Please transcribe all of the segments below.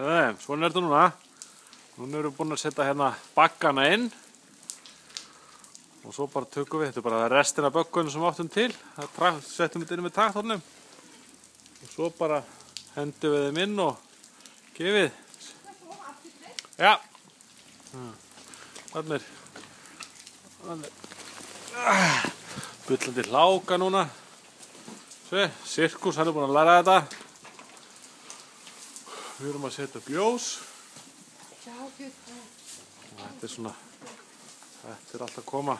Svona er þetta núna. Núna erum við búin að setja hérna baggana inn. Og svo bara tökum við, þetta er bara restina af böggunum sem áttum til. Settum við inn með traktornum. Og svo bara hendum við þeim inn og gefið. Já. Þannig bullandi hláka núna. Svo, Sirkus, hann er búin að læra þetta. Við erum að setja upp ljós. Þetta er svona, þetta er alltaf að koma.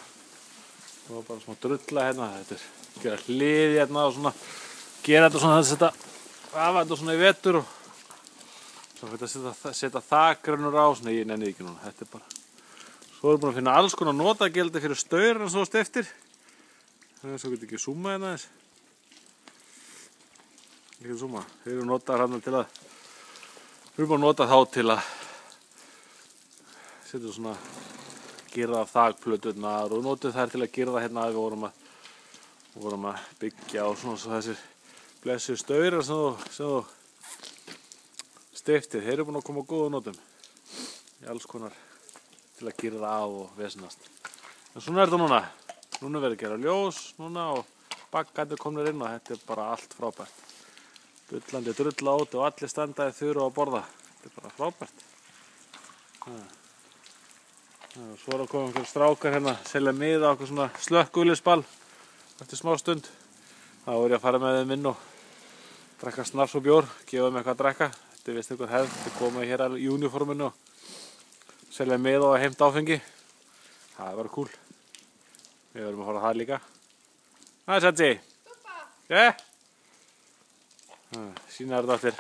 Það var bara smá drulla hérna. Þetta er gera hliði hérna og svona. Gera þetta svona þess að hafa þetta svona í vetur og svo fyrir að setja þakgrunur á. Svona, ég nenni ekki núna. Þetta er bara. Svo erum við búin að finna alls konar notagildi fyrir staur en svo eftir. Svo getur ekki zooma hérna þess. Ekki zooma. Við erum notaðar hérna til að við erum búin að nota þá til að setja svona girða af þakplöturnar og notum þær til að girða hérna að við vorum að byggja og svona svo þessir blessu staurar sem þú stiftið. Þeir eru búin að koma á góða notum í alls konar til að girða af og vesenast. En svona er þetta núna. Núna verður að gera ljós núna og baggarnir komnir inn og þetta er bara allt frábært. Bullandi drulla út og allir standaði þurru að borða. Þetta er bara frábært. Svo er að koma einhverjum strákar hérna að selja miða á okkur svona slökkviliðsball eftir smá stund. Þá er ég að fara með þeim inn og drekka snafs og bjór, gefa þeim eitthvað að drekka. Þetta er vist einhver hefð, þau koma hér í uniforminu og selja miða og heimta áfengi. Það er bara cool. Við verðum að fara það líka. Það er Satsi. Sýna þér þetta aftur.